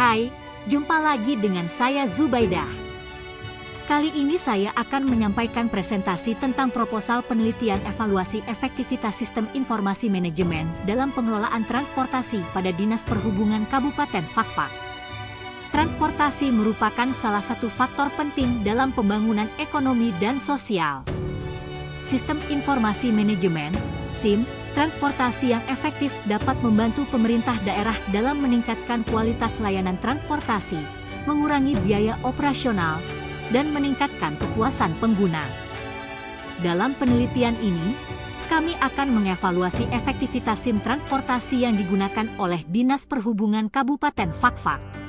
Hai, jumpa lagi dengan saya Zubaidah. Kali ini saya akan menyampaikan presentasi tentang proposal penelitian evaluasi efektivitas sistem informasi manajemen dalam pengelolaan transportasi pada Dinas Perhubungan Kabupaten Fakfak. Transportasi merupakan salah satu faktor penting dalam pembangunan ekonomi dan sosial. Sistem informasi manajemen, SIM, transportasi yang efektif dapat membantu pemerintah daerah dalam meningkatkan kualitas layanan transportasi, mengurangi biaya operasional, dan meningkatkan kepuasan pengguna. Dalam penelitian ini, kami akan mengevaluasi efektivitas SIM transportasi yang digunakan oleh Dinas Perhubungan Kabupaten Fakfak.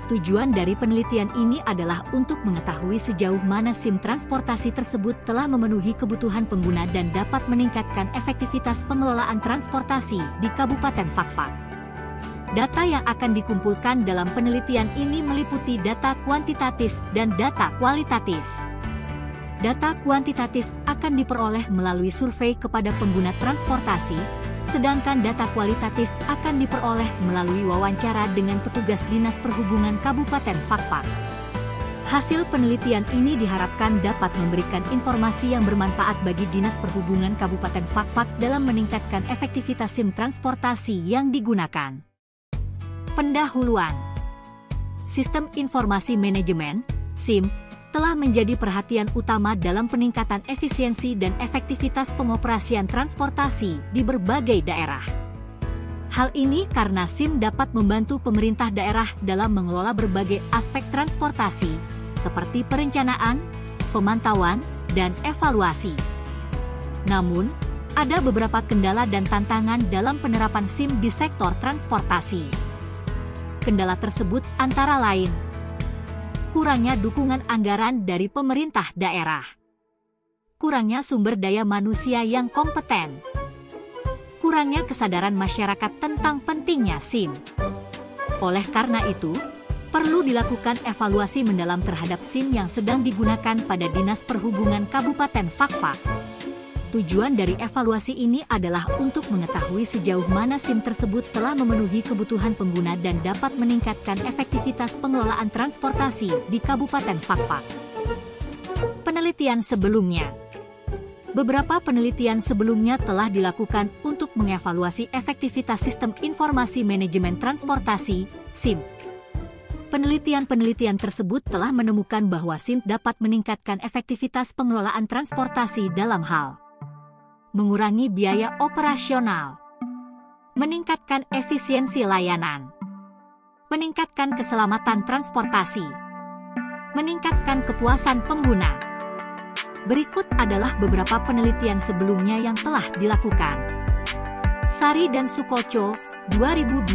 Tujuan dari penelitian ini adalah untuk mengetahui sejauh mana SIM transportasi tersebut telah memenuhi kebutuhan pengguna dan dapat meningkatkan efektivitas pengelolaan transportasi di Kabupaten Fakfak. Data yang akan dikumpulkan dalam penelitian ini meliputi data kuantitatif dan data kualitatif. Data kuantitatif akan diperoleh melalui survei kepada pengguna transportasi, sedangkan data kualitatif akan diperoleh melalui wawancara dengan petugas Dinas Perhubungan Kabupaten Fakfak. Hasil penelitian ini diharapkan dapat memberikan informasi yang bermanfaat bagi Dinas Perhubungan Kabupaten Fakfak dalam meningkatkan efektivitas SIM transportasi yang digunakan. Pendahuluan. Sistem Informasi Manajemen, SIM, telah menjadi perhatian utama dalam peningkatan efisiensi dan efektivitas pengoperasian transportasi di berbagai daerah. Hal ini karena SIM dapat membantu pemerintah daerah dalam mengelola berbagai aspek transportasi, seperti perencanaan, pemantauan, dan evaluasi. Namun, ada beberapa kendala dan tantangan dalam penerapan SIM di sektor transportasi. Kendala tersebut antara lain: kurangnya dukungan anggaran dari pemerintah daerah, kurangnya sumber daya manusia yang kompeten, kurangnya kesadaran masyarakat tentang pentingnya SIM. Oleh karena itu, perlu dilakukan evaluasi mendalam terhadap SIM yang sedang digunakan pada Dinas Perhubungan Kabupaten Fakfak. Tujuan dari evaluasi ini adalah untuk mengetahui sejauh mana SIM tersebut telah memenuhi kebutuhan pengguna dan dapat meningkatkan efektivitas pengelolaan transportasi di Kabupaten Fakfak. Penelitian sebelumnya. Beberapa penelitian sebelumnya telah dilakukan untuk mengevaluasi efektivitas sistem informasi manajemen transportasi, SIM. Penelitian tersebut telah menemukan bahwa SIM dapat meningkatkan efektivitas pengelolaan transportasi dalam hal mengurangi biaya operasional, meningkatkan efisiensi layanan, meningkatkan keselamatan transportasi, meningkatkan kepuasan pengguna. Berikut adalah beberapa penelitian sebelumnya yang telah dilakukan. Sari dan Sukoco, 2020.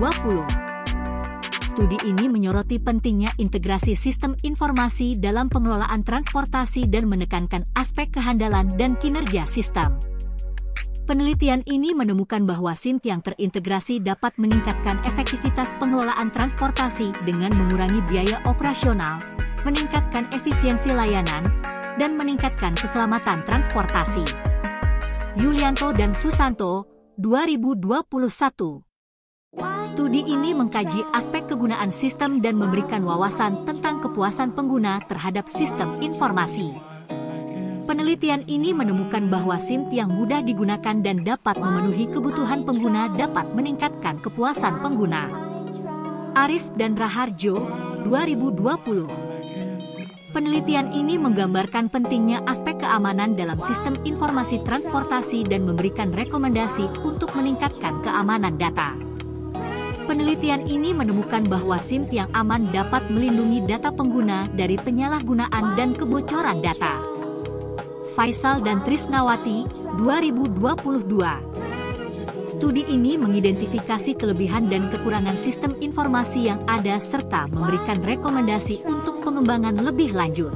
Studi ini menyoroti pentingnya integrasi sistem informasi dalam pengelolaan transportasi dan menekankan aspek kehandalan dan kinerja sistem. Penelitian ini menemukan bahwa SIM yang terintegrasi dapat meningkatkan efektivitas pengelolaan transportasi dengan mengurangi biaya operasional, meningkatkan efisiensi layanan, dan meningkatkan keselamatan transportasi. Yulianto dan Susanto, 2021. Studi ini mengkaji aspek kegunaan sistem dan memberikan wawasan tentang kepuasan pengguna terhadap sistem informasi. Penelitian ini menemukan bahwa SIM yang mudah digunakan dan dapat memenuhi kebutuhan pengguna dapat meningkatkan kepuasan pengguna. Arif dan Raharjo, 2020. Penelitian ini menggambarkan pentingnya aspek keamanan dalam sistem informasi transportasi dan memberikan rekomendasi untuk meningkatkan keamanan data. Penelitian ini menemukan bahwa SIM yang aman dapat melindungi data pengguna dari penyalahgunaan dan kebocoran data. Faisal dan Trisnawati, 2022. Studi ini mengidentifikasi kelebihan dan kekurangan sistem informasi yang ada serta memberikan rekomendasi untuk pengembangan lebih lanjut.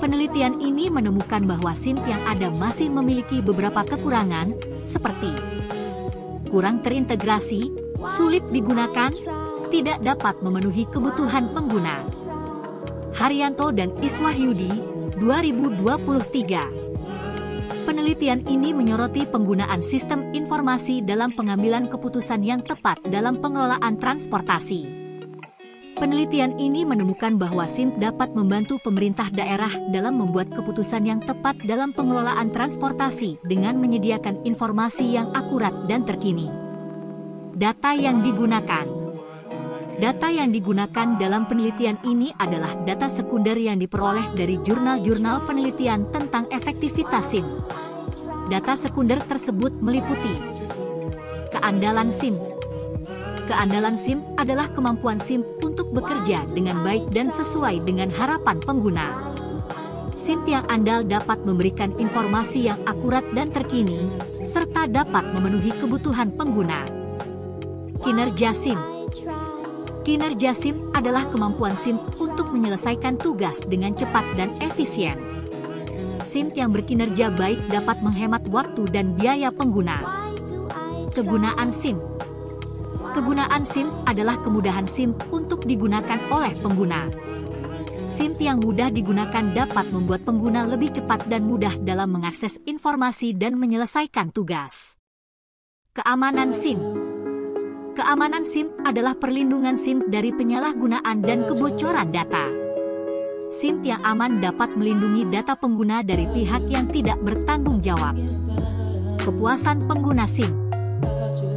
Penelitian ini menemukan bahwa SIM yang ada masih memiliki beberapa kekurangan, seperti kurang terintegrasi, sulit digunakan, tidak dapat memenuhi kebutuhan pengguna. Haryanto dan Iswahyudi, 2023. Penelitian ini menyoroti penggunaan sistem informasi dalam pengambilan keputusan yang tepat dalam pengelolaan transportasi. Penelitian ini menemukan bahwa SIM dapat membantu pemerintah daerah dalam membuat keputusan yang tepat dalam pengelolaan transportasi dengan menyediakan informasi yang akurat dan terkini. Data yang digunakan. Data yang digunakan dalam penelitian ini adalah data sekunder yang diperoleh dari jurnal-jurnal penelitian tentang efektivitas SIM. Data sekunder tersebut meliputi keandalan SIM. Keandalan SIM adalah kemampuan SIM untuk bekerja dengan baik dan sesuai dengan harapan pengguna. SIM yang andal dapat memberikan informasi yang akurat dan terkini, serta dapat memenuhi kebutuhan pengguna. Kinerja SIM. Kinerja SIM adalah kemampuan SIM untuk menyelesaikan tugas dengan cepat dan efisien. SIM yang berkinerja baik dapat menghemat waktu dan biaya pengguna. Kegunaan SIM. Kegunaan SIM adalah kemudahan SIM untuk digunakan oleh pengguna. SIM yang mudah digunakan dapat membuat pengguna lebih cepat dan mudah dalam mengakses informasi dan menyelesaikan tugas. Keamanan SIM. Keamanan SIM adalah perlindungan SIM dari penyalahgunaan dan kebocoran data. SIM yang aman dapat melindungi data pengguna dari pihak yang tidak bertanggung jawab. Kepuasan pengguna SIM.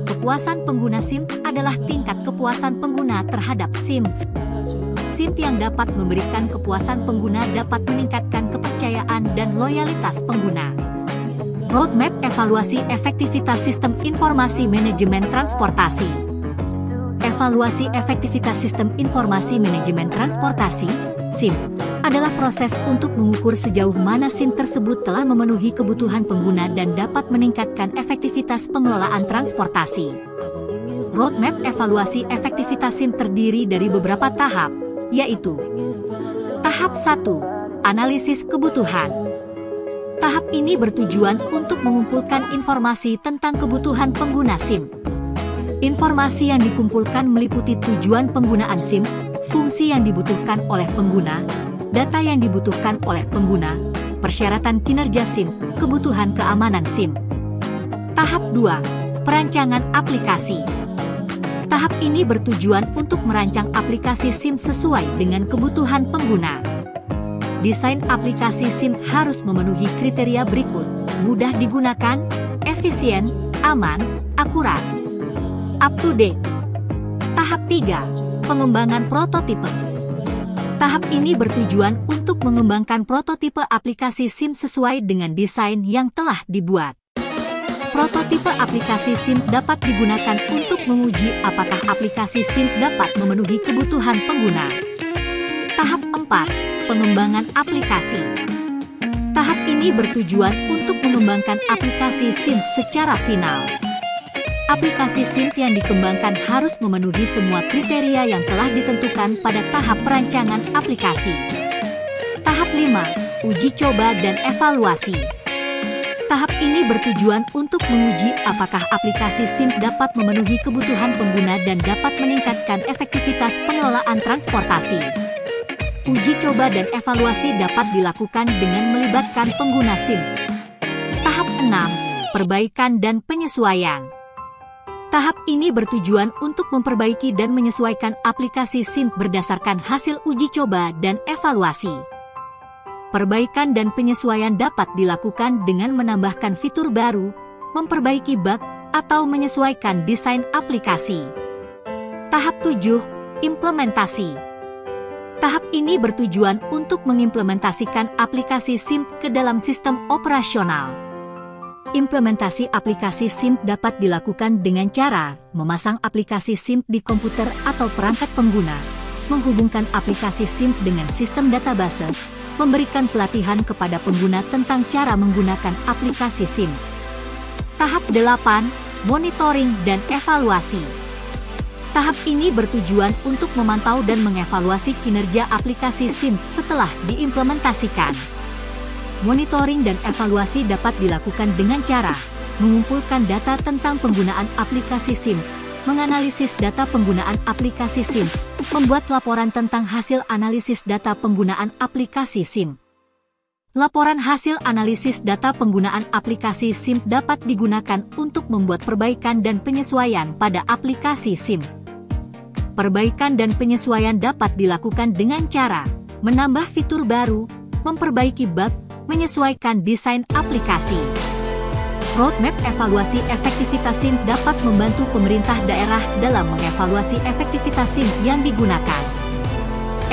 Kepuasan pengguna SIM adalah tingkat kepuasan pengguna terhadap SIM. SIM yang dapat memberikan kepuasan pengguna dapat meningkatkan kepercayaan dan loyalitas pengguna. Roadmap evaluasi efektivitas sistem informasi manajemen transportasi. Evaluasi efektivitas sistem informasi manajemen transportasi, SIM, adalah proses untuk mengukur sejauh mana SIM tersebut telah memenuhi kebutuhan pengguna dan dapat meningkatkan efektivitas pengelolaan transportasi. Roadmap evaluasi efektivitas SIM terdiri dari beberapa tahap, yaitu tahap 1, analisis kebutuhan. Tahap ini bertujuan untuk mengumpulkan informasi tentang kebutuhan pengguna SIM. Informasi yang dikumpulkan meliputi tujuan penggunaan SIM, fungsi yang dibutuhkan oleh pengguna, data yang dibutuhkan oleh pengguna, persyaratan kinerja SIM, kebutuhan keamanan SIM. Tahap 2, perancangan aplikasi. Tahap ini bertujuan untuk merancang aplikasi SIM sesuai dengan kebutuhan pengguna. Desain aplikasi SIM harus memenuhi kriteria berikut: mudah digunakan, efisien, aman, akurat, up to date. Tahap 3, pengembangan prototipe. Tahap ini bertujuan untuk mengembangkan prototipe aplikasi SIM sesuai dengan desain yang telah dibuat. Prototipe aplikasi SIM dapat digunakan untuk menguji apakah aplikasi SIM dapat memenuhi kebutuhan pengguna. Tahap 4, pengembangan aplikasi. Tahap ini bertujuan untuk mengembangkan aplikasi SIM secara final. Aplikasi SIM yang dikembangkan harus memenuhi semua kriteria yang telah ditentukan pada tahap perancangan aplikasi. Tahap 5, uji coba dan evaluasi. Tahap ini bertujuan untuk menguji apakah aplikasi SIM dapat memenuhi kebutuhan pengguna dan dapat meningkatkan efektivitas pengelolaan transportasi. Uji coba dan evaluasi dapat dilakukan dengan melibatkan pengguna SIM. Tahap 6, perbaikan dan penyesuaian. Tahap ini bertujuan untuk memperbaiki dan menyesuaikan aplikasi SIM berdasarkan hasil uji coba dan evaluasi. Perbaikan dan penyesuaian dapat dilakukan dengan menambahkan fitur baru, memperbaiki bug, atau menyesuaikan desain aplikasi. Tahap 7, implementasi. Tahap ini bertujuan untuk mengimplementasikan aplikasi SIM ke dalam sistem operasional. Implementasi aplikasi SIM dapat dilakukan dengan cara memasang aplikasi SIM di komputer atau perangkat pengguna, menghubungkan aplikasi SIM dengan sistem database, memberikan pelatihan kepada pengguna tentang cara menggunakan aplikasi SIM. Tahap 8, monitoring dan evaluasi. Tahap ini bertujuan untuk memantau dan mengevaluasi kinerja aplikasi SIM setelah diimplementasikan. Monitoring dan evaluasi dapat dilakukan dengan cara mengumpulkan data tentang penggunaan aplikasi SIM, menganalisis data penggunaan aplikasi SIM, membuat laporan tentang hasil analisis data penggunaan aplikasi SIM. Laporan hasil analisis data penggunaan aplikasi SIM dapat digunakan untuk membuat perbaikan dan penyesuaian pada aplikasi SIM. Perbaikan dan penyesuaian dapat dilakukan dengan cara menambah fitur baru, memperbaiki bug, menyesuaikan desain aplikasi. Roadmap evaluasi efektivitas SIM dapat membantu pemerintah daerah dalam mengevaluasi efektivitas SIM yang digunakan.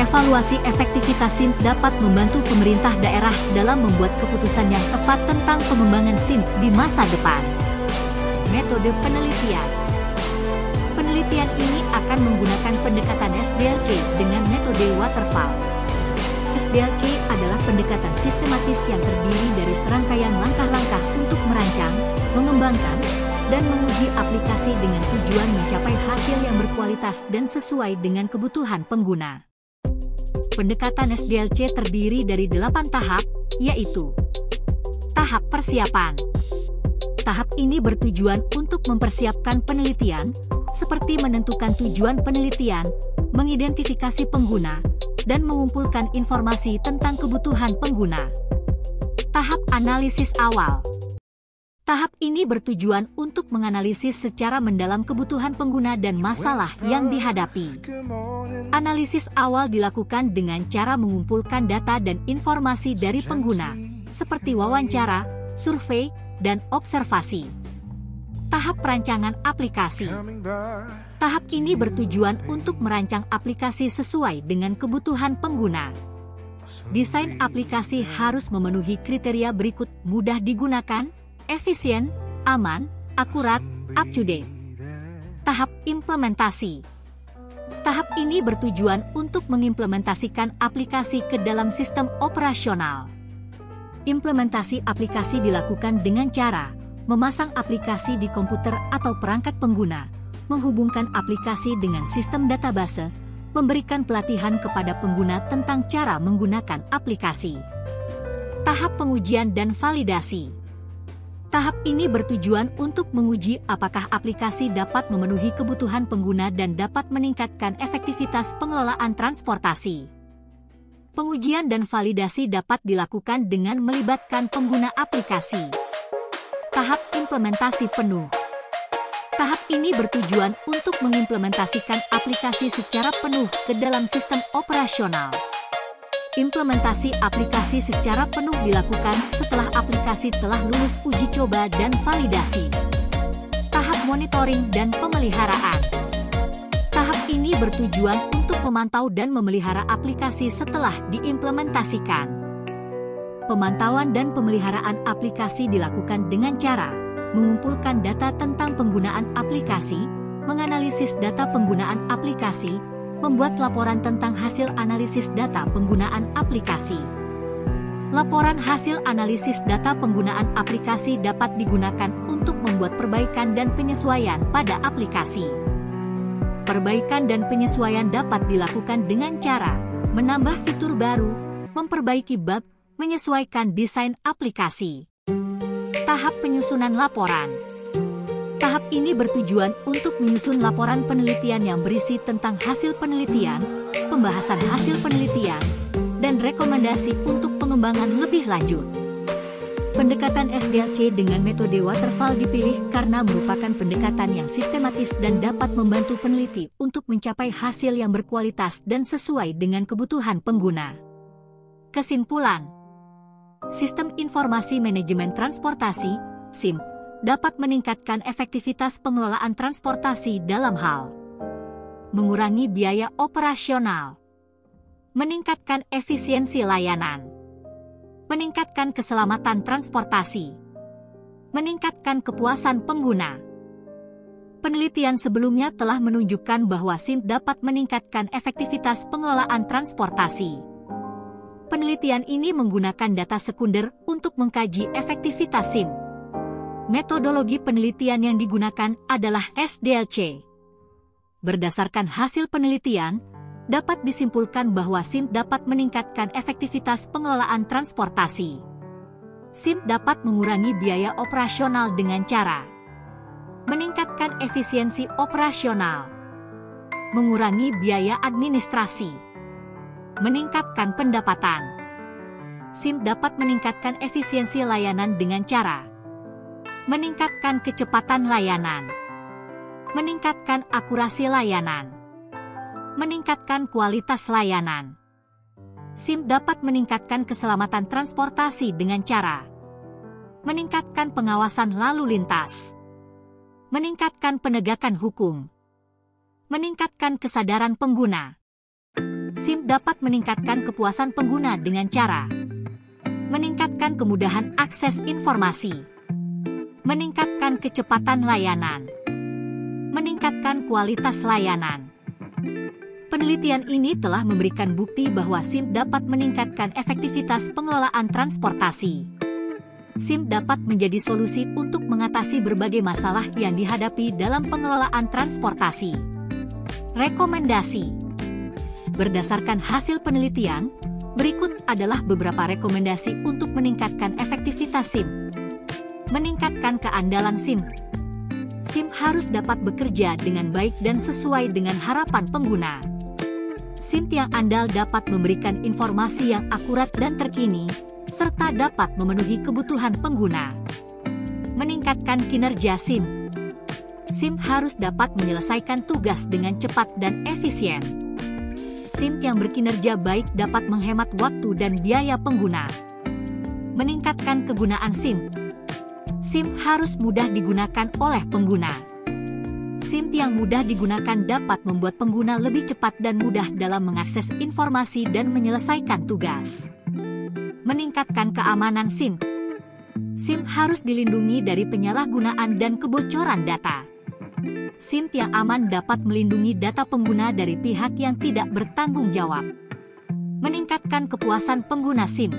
Evaluasi efektivitas SIM dapat membantu pemerintah daerah dalam membuat keputusan yang tepat tentang pengembangan SIM di masa depan. Metode penelitian. Penelitian ini akan menggunakan pendekatan SDLC dengan metode waterfall. SDLC adalah pendekatan sistematis yang terdiri dari serangkaian langkah-langkah untuk merancang, mengembangkan, dan menguji aplikasi dengan tujuan mencapai hasil yang berkualitas dan sesuai dengan kebutuhan pengguna. Pendekatan SDLC terdiri dari 8 tahap, yaitu tahap persiapan. Tahap ini bertujuan untuk mempersiapkan penelitian, seperti menentukan tujuan penelitian, mengidentifikasi pengguna, dan mengumpulkan informasi tentang kebutuhan pengguna. Tahap analisis awal. Tahap ini bertujuan untuk menganalisis secara mendalam kebutuhan pengguna dan masalah yang dihadapi. Analisis awal dilakukan dengan cara mengumpulkan data dan informasi dari pengguna, seperti wawancara, survei, dan observasi. Tahap perancangan aplikasi. Tahap ini bertujuan untuk merancang aplikasi sesuai dengan kebutuhan pengguna. Desain aplikasi harus memenuhi kriteria berikut: mudah digunakan, efisien, aman, akurat, up-to-date. Tahap implementasi. Tahap ini bertujuan untuk mengimplementasikan aplikasi ke dalam sistem operasional. Implementasi aplikasi dilakukan dengan cara memasang aplikasi di komputer atau perangkat pengguna, menghubungkan aplikasi dengan sistem database, memberikan pelatihan kepada pengguna tentang cara menggunakan aplikasi. Tahap pengujian dan validasi. Tahap ini bertujuan untuk menguji apakah aplikasi dapat memenuhi kebutuhan pengguna dan dapat meningkatkan efektivitas pengelolaan transportasi. Pengujian dan validasi dapat dilakukan dengan melibatkan pengguna aplikasi. Tahap implementasi penuh. Tahap ini bertujuan untuk mengimplementasikan aplikasi secara penuh ke dalam sistem operasional. Implementasi aplikasi secara penuh dilakukan setelah aplikasi telah lulus uji coba dan validasi. Tahap monitoring dan pemeliharaan. Tahap ini bertujuan untuk memantau dan memelihara aplikasi setelah diimplementasikan. Pemantauan dan pemeliharaan aplikasi dilakukan dengan cara mengumpulkan data tentang penggunaan aplikasi, menganalisis data penggunaan aplikasi, membuat laporan tentang hasil analisis data penggunaan aplikasi. Laporan hasil analisis data penggunaan aplikasi dapat digunakan untuk membuat perbaikan dan penyesuaian pada aplikasi. Perbaikan dan penyesuaian dapat dilakukan dengan cara menambah fitur baru, memperbaiki bug, menyesuaikan desain aplikasi. Tahap penyusunan laporan. Tahap ini bertujuan untuk menyusun laporan penelitian yang berisi tentang hasil penelitian, pembahasan hasil penelitian, dan rekomendasi untuk pengembangan lebih lanjut. Pendekatan SDLC dengan metode waterfall dipilih karena merupakan pendekatan yang sistematis dan dapat membantu peneliti untuk mencapai hasil yang berkualitas dan sesuai dengan kebutuhan pengguna. Kesimpulan: Sistem Informasi Manajemen Transportasi (SIM) dapat meningkatkan efektivitas pengelolaan transportasi dalam hal mengurangi biaya operasional, meningkatkan efisiensi layanan, meningkatkan keselamatan transportasi, meningkatkan kepuasan pengguna. Penelitian sebelumnya telah menunjukkan bahwa SIM dapat meningkatkan efektivitas pengelolaan transportasi. Penelitian ini menggunakan data sekunder untuk mengkaji efektivitas SIM. Metodologi penelitian yang digunakan adalah SDLC. Berdasarkan hasil penelitian, dapat disimpulkan bahwa SIM dapat meningkatkan efektivitas pengelolaan transportasi. SIM dapat mengurangi biaya operasional dengan cara meningkatkan efisiensi operasional, mengurangi biaya administrasi, meningkatkan pendapatan. SIM dapat meningkatkan efisiensi layanan dengan cara meningkatkan kecepatan layanan, meningkatkan akurasi layanan, Meningkatkan kualitas layanan. SIM dapat meningkatkan keselamatan transportasi dengan cara meningkatkan pengawasan lalu lintas, meningkatkan penegakan hukum, meningkatkan kesadaran pengguna. SIM dapat meningkatkan kepuasan pengguna dengan cara meningkatkan kemudahan akses informasi, meningkatkan kecepatan layanan, meningkatkan kualitas layanan. Penelitian ini telah memberikan bukti bahwa SIM dapat meningkatkan efektivitas pengelolaan transportasi. SIM dapat menjadi solusi untuk mengatasi berbagai masalah yang dihadapi dalam pengelolaan transportasi. Rekomendasi. Berdasarkan hasil penelitian, berikut adalah beberapa rekomendasi untuk meningkatkan efektivitas SIM. Meningkatkan keandalan SIM. SIM harus dapat bekerja dengan baik dan sesuai dengan harapan pengguna. SIM yang andal dapat memberikan informasi yang akurat dan terkini, serta dapat memenuhi kebutuhan pengguna. Meningkatkan kinerja SIM. SIM harus dapat menyelesaikan tugas dengan cepat dan efisien. SIM yang berkinerja baik dapat menghemat waktu dan biaya pengguna. Meningkatkan kegunaan SIM. SIM harus mudah digunakan oleh pengguna. SIM yang mudah digunakan dapat membuat pengguna lebih cepat dan mudah dalam mengakses informasi dan menyelesaikan tugas. Meningkatkan keamanan SIM. SIM harus dilindungi dari penyalahgunaan dan kebocoran data. SIM yang aman dapat melindungi data pengguna dari pihak yang tidak bertanggung jawab. Meningkatkan kepuasan pengguna SIM.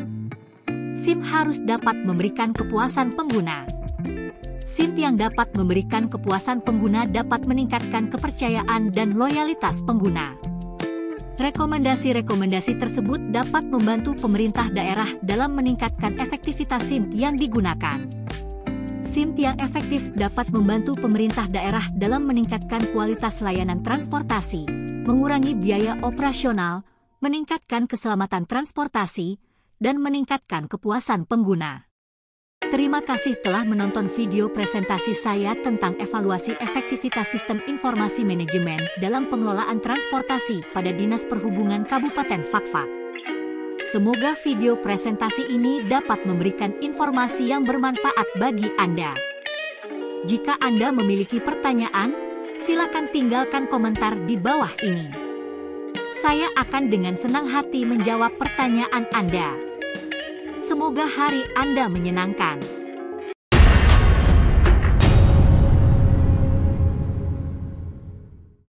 SIM harus dapat memberikan kepuasan pengguna. SIM yang dapat memberikan kepuasan pengguna dapat meningkatkan kepercayaan dan loyalitas pengguna. Rekomendasi-rekomendasi tersebut dapat membantu pemerintah daerah dalam meningkatkan efektivitas SIM yang digunakan. SIM yang efektif dapat membantu pemerintah daerah dalam meningkatkan kualitas layanan transportasi, mengurangi biaya operasional, meningkatkan keselamatan transportasi, dan meningkatkan kepuasan pengguna. Terima kasih telah menonton video presentasi saya tentang evaluasi efektivitas sistem informasi manajemen dalam pengelolaan transportasi pada Dinas Perhubungan Kabupaten Fakfak. Semoga video presentasi ini dapat memberikan informasi yang bermanfaat bagi Anda. Jika Anda memiliki pertanyaan, silakan tinggalkan komentar di bawah ini. Saya akan dengan senang hati menjawab pertanyaan Anda. Semoga hari Anda menyenangkan.